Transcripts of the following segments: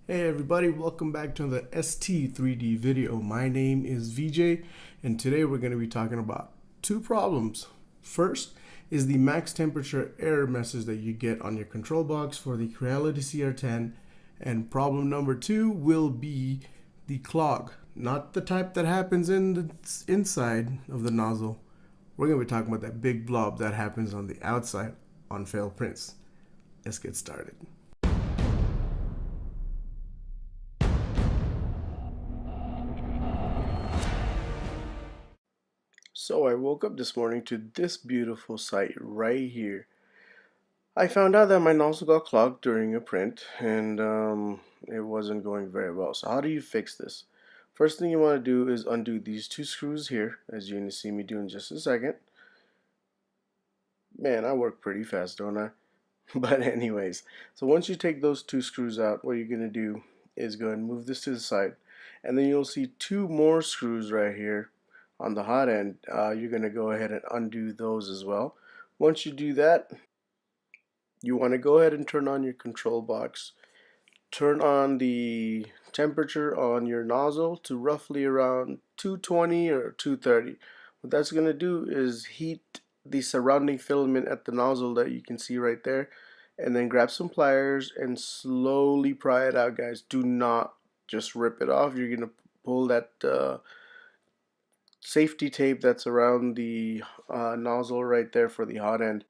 Hey everybody, welcome back to the ST3D video. My name is VJ and today we're going to be talking about two problems. First is the max temperature error message that you get on your control box for the Creality CR10, and problem number two will be the clog, not the type that happens in the inside of the nozzle. We're going to be talking about that big blob that happens on the outside on failed prints. Let's get started. So I woke up this morning to this beautiful sight right here. I found out that my nozzle got clogged during a print and it wasn't going very well. So how do you fix this? First thing you want to do is undo these two screws here, as you're going to see me do in just a second. Man, I work pretty fast, don't I? But anyways, so once you take those two screws out, what you're going to do is go and move this to the side, and then you'll see two more screws right here on the hot end. You're going to go ahead and undo those as well. Once you do that, you want to go ahead and turn on your control box. Turn on the temperature on your nozzle to roughly around 220 or 230. What that's going to do is heat the surrounding filament at the nozzle that you can see right there, and then grab some pliers and slowly pry it out, guys. Do not just rip it off. You're going to pull that safety tape that's around the nozzle right there for the hot end.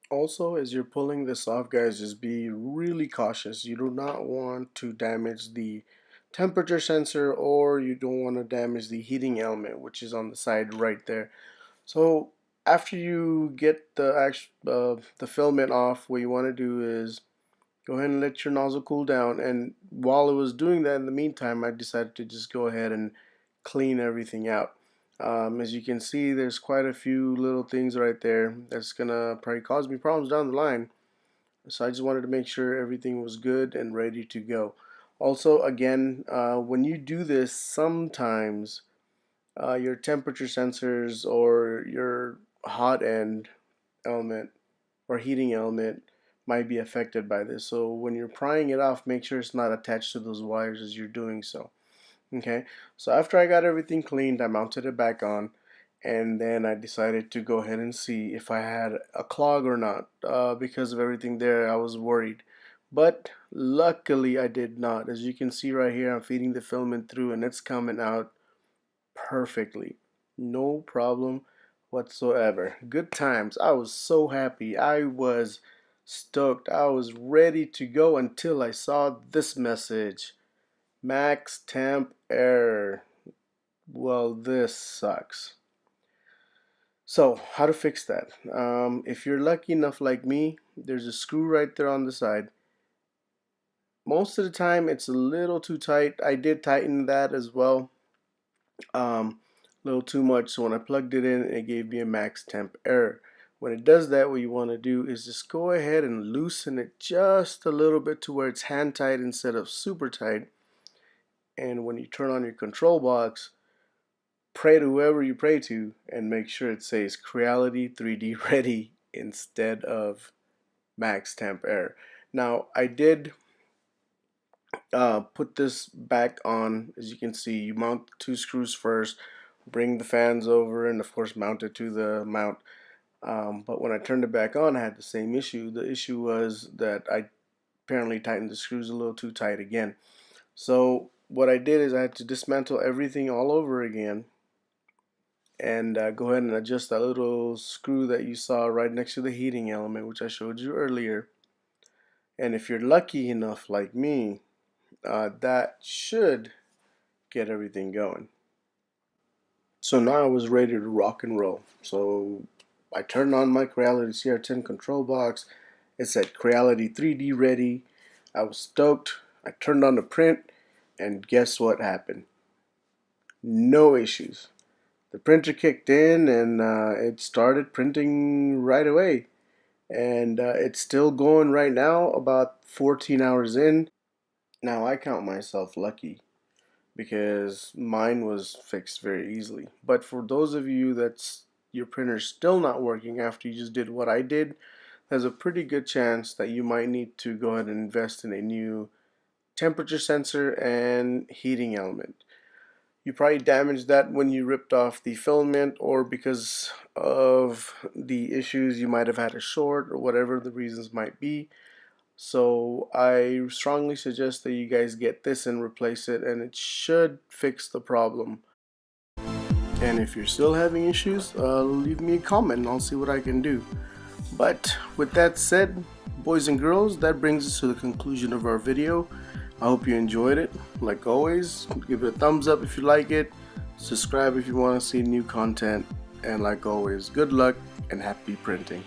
Also, as you're pulling this off, guys, just be really cautious. You do not want to damage the temperature sensor, or you don't want to damage the heating element, which is on the side right there. So after you get the filament off, what you want to do is go ahead and let your nozzle cool down. And while it was doing that, in the meantime, I decided to just go ahead and clean everything out. As you can see, there's quite a few little things right there that's gonna probably cause me problems down the line. So I just wanted to make sure everything was good and ready to go. Also, again, when you do this, sometimes your temperature sensors or your hot end element or heating element might be affected by this. So when you're prying it off, make sure it's not attached to those wires as you're doing so. Okay, so after I got everything cleaned, I mounted it back on, and then I decided to go ahead and see if I had a clog or not. Because of everything there, I was worried, but luckily I did not. As you can see right here, I'm feeding the filament through and it's coming out perfectly. No problem whatsoever. Good times. I was so happy. I was stoked. I was ready to go until I saw this message. Max temp error. Well, this sucks. So, how to fix that? If you're lucky enough like me, there's a screw right there on the side. Most of the time, it's a little too tight. I did tighten that as well. A little too much. So when I plugged it in, it gave me a max temp error. When it does that, what you want to do is just go ahead and loosen it just a little bit to where it's hand tight instead of super tight. And when you turn on your control box, pray to whoever you pray to and make sure it says Creality 3D ready instead of max temp error. Now I did put this back on. As you can see, you mount two screws first, bring the fans over, and of course mount it to the mount. But when I turned it back on, I had the same issue. The issue was that I apparently tightened the screws a little too tight again. So what I did is I had to dismantle everything all over again and go ahead and adjust that little screw that you saw right next to the heating element, which I showed you earlier. And if you're lucky enough like me, that should get everything going. So now I was ready to rock and roll. So I turned on my Creality CR10 control box. It said Creality 3D ready. I was stoked. I turned on the print, and guess what happened? No issues. The printer kicked in and it started printing right away. And it's still going right now, about 14 hours in. Now I count myself lucky because mine was fixed very easily. But for those of you that's your printer's still not working after you just did what I did, there's a pretty good chance that you might need to go ahead and invest in a new temperature sensor, and heating element. You probably damaged that when you ripped off the filament, or because of the issues you might have had a short or whatever the reasons might be. So I strongly suggest that you guys get this and replace it, and it should fix the problem. And if you're still having issues, leave me a comment and I'll see what I can do. But with that said, boys and girls, that brings us to the conclusion of our video. I hope you enjoyed it. Like always, give it a thumbs up if you like it, subscribe if you want to see new content, and like always, good luck and happy printing.